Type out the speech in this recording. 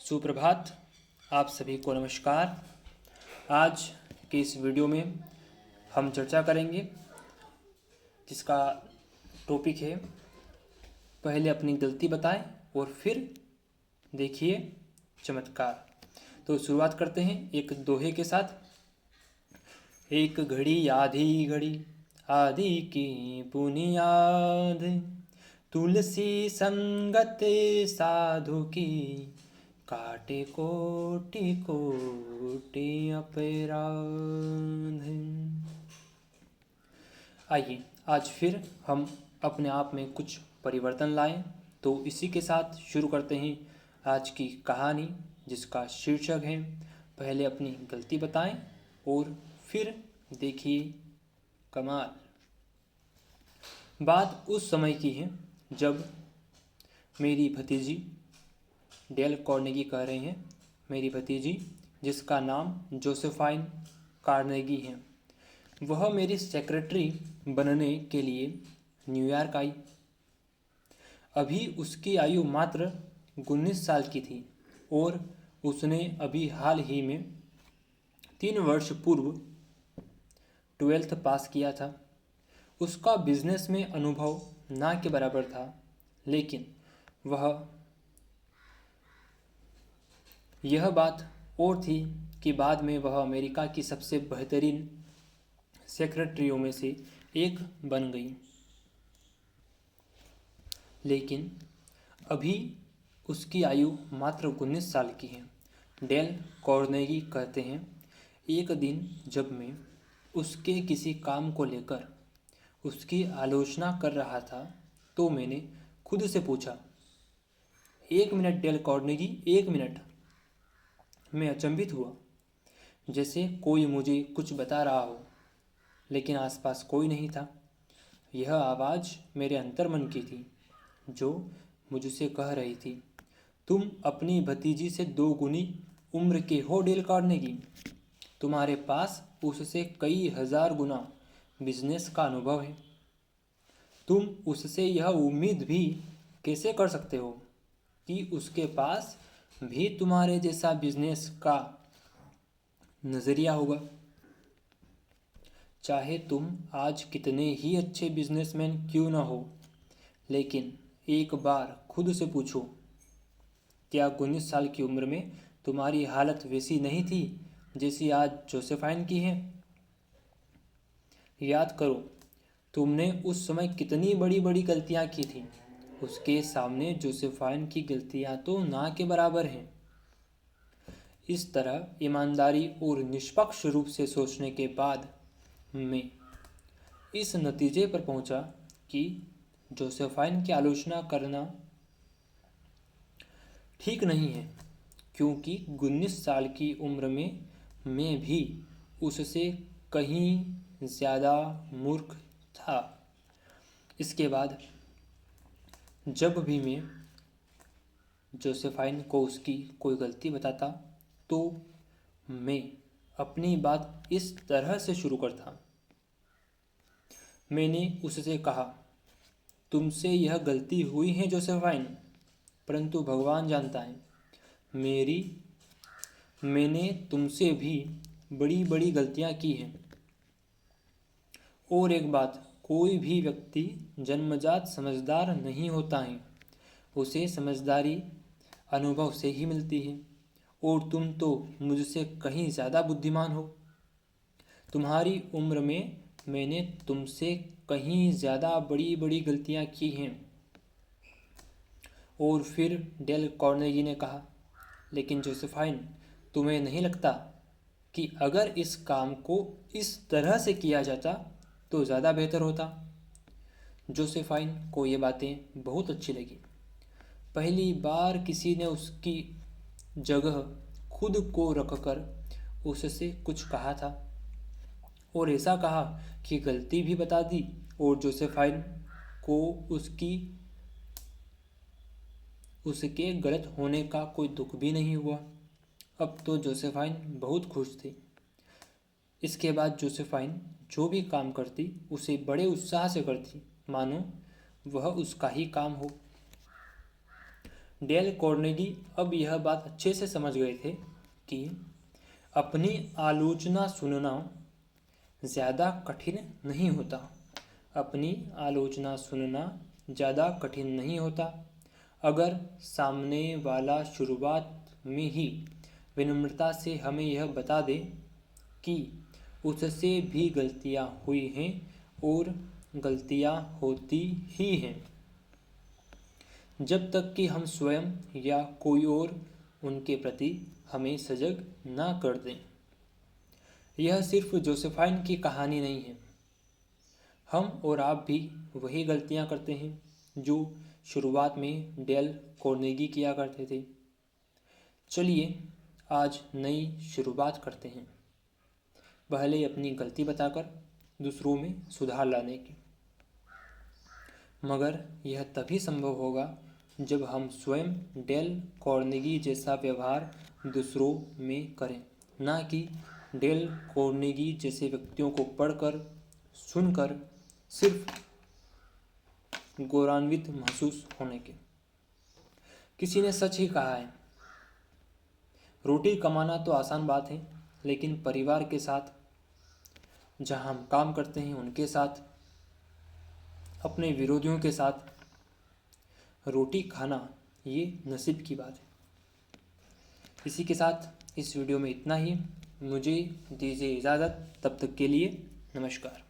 सुप्रभात। आप सभी को नमस्कार। आज के इस वीडियो में हम चर्चा करेंगे जिसका टॉपिक है पहले अपनी गलती बताएं और फिर देखिए चमत्कार। तो शुरुआत करते हैं एक दोहे के साथ। एक घड़ी आधी की बुनियाद, तुलसी संगत साधु की, काटे कोटि कोटि अपराध। आइए आज फिर हम अपने आप में कुछ परिवर्तन लाएं। तो इसी के साथ शुरू करते हैं आज की कहानी जिसका शीर्षक है पहले अपनी गलती बताएं और फिर देखिए कमाल। बात उस समय की है जब मेरी भतीजी, डेल कार्नेगी कह रहे हैं, मेरी भतीजी जिसका नाम जोसेफाइन कार्नेगी है, वह मेरी सेक्रेटरी बनने के लिए न्यूयॉर्क आई। अभी उसकी आयु मात्र 19 साल की थी और उसने अभी हाल ही में 3 वर्ष पूर्व 12th पास किया था। उसका बिजनेस में अनुभव ना के बराबर था, लेकिन यह बात और थी कि बाद में वह अमेरिका की सबसे बेहतरीन सेक्रेटरियों में से एक बन गई। लेकिन अभी उसकी आयु मात्र 19 साल की है। डेल कार्नेगी कहते हैं, एक दिन जब मैं उसके किसी काम को लेकर उसकी आलोचना कर रहा था तो मैंने खुद से पूछा, 1 मिनट डेल कार्नेगी, 1 मिनट। मैं अचंभित हुआ, जैसे कोई मुझे कुछ बता रहा हो, लेकिन आसपास कोई नहीं था। यह आवाज़ मेरे अंतर्मन की थी जो मुझसे कह रही थी, तुम अपनी भतीजी से 2 गुनी उम्र के हो डेल कार्नेगी। तुम्हारे पास उससे कई हजार गुना बिजनेस का अनुभव है। तुम उससे यह उम्मीद भी कैसे कर सकते हो कि उसके पास भी तुम्हारे जैसा बिजनेस का नज़रिया होगा। चाहे तुम आज कितने ही अच्छे बिजनेसमैन क्यों ना हो, लेकिन एक बार खुद से पूछो, क्या 19 साल की उम्र में तुम्हारी हालत वैसी नहीं थी जैसी आज जोसेफाइन की है? याद करो, तुमने उस समय कितनी बड़ी बड़ी गलतियां की थी। उसके सामने जोसेफाइन की गलतियां तो ना के बराबर हैं। इस तरह ईमानदारी और निष्पक्ष रूप से सोचने के बाद मैं इस नतीजे पर पहुंचा कि जोसेफाइन की आलोचना करना ठीक नहीं है, क्योंकि 19 साल की उम्र में मैं भी उससे कहीं ज़्यादा मूर्ख था। इसके बाद जब भी मैं जोसेफाइन को उसकी कोई गलती बताता तो मैं अपनी बात इस तरह से शुरू करता। मैंने उससे कहा, तुमसे यह गलती हुई है जोसेफाइन, परंतु भगवान जानता है मैंने तुमसे भी बड़ी बड़ी गलतियां की हैं। और एक बात, कोई भी व्यक्ति जन्मजात समझदार नहीं होता है, उसे समझदारी अनुभव से ही मिलती है। और तुम तो मुझसे कहीं ज़्यादा बुद्धिमान हो। तुम्हारी उम्र में मैंने तुमसे कहीं ज़्यादा बड़ी बड़ी गलतियां की हैं। और फिर डेल कार्नेगी ने कहा, लेकिन जोसेफाइन, तुम्हें नहीं लगता कि अगर इस काम को इस तरह से किया जाता तो ज़्यादा बेहतर होता? जोसेफाइन को ये बातें बहुत अच्छी लगी। पहली बार किसी ने उसकी जगह खुद को रखकर उससे कुछ कहा था, और ऐसा कहा कि गलती भी बता दी और जोसेफाइन को उसके गलत होने का कोई दुख भी नहीं हुआ। अब तो जोसेफाइन बहुत खुश थी। इसके बाद जोसेफाइन जो भी काम करती उसे बड़े उत्साह से करती, मानो वह उसका ही काम हो। डेल कार्नेगी अब यह बात अच्छे से समझ गए थे कि अपनी आलोचना सुनना ज़्यादा कठिन नहीं होता। अपनी आलोचना सुनना ज़्यादा कठिन नहीं होता अगर सामने वाला शुरुआत में ही विनम्रता से हमें यह बता दे कि उससे भी गलतियां हुई हैं और गलतियां होती ही हैं, जब तक कि हम स्वयं या कोई और उनके प्रति हमें सजग ना कर दें। यह सिर्फ जोसेफाइन की कहानी नहीं है। हम और आप भी वही गलतियां करते हैं जो शुरुआत में डेल कार्नेगी किया करते थे। चलिए आज नई शुरुआत करते हैं, पहले अपनी गलती बताकर दूसरों में सुधार लाने की। मगर यह तभी संभव होगा जब हम स्वयं डेल कार्नेगी जैसा व्यवहार दूसरों में करें, ना कि डेल कार्नेगी जैसे व्यक्तियों को पढ़कर सुनकर सिर्फ गौरवान्वित महसूस होने के। किसी ने सच ही कहा है, रोटी कमाना तो आसान बात है, लेकिन परिवार के साथ, जहां हम काम करते हैं उनके साथ, अपने विरोधियों के साथ रोटी खाना ये नसीब की बात है। इसी के साथ इस वीडियो में इतना ही। मुझे दीजिए इजाज़त, तब तक के लिए नमस्कार।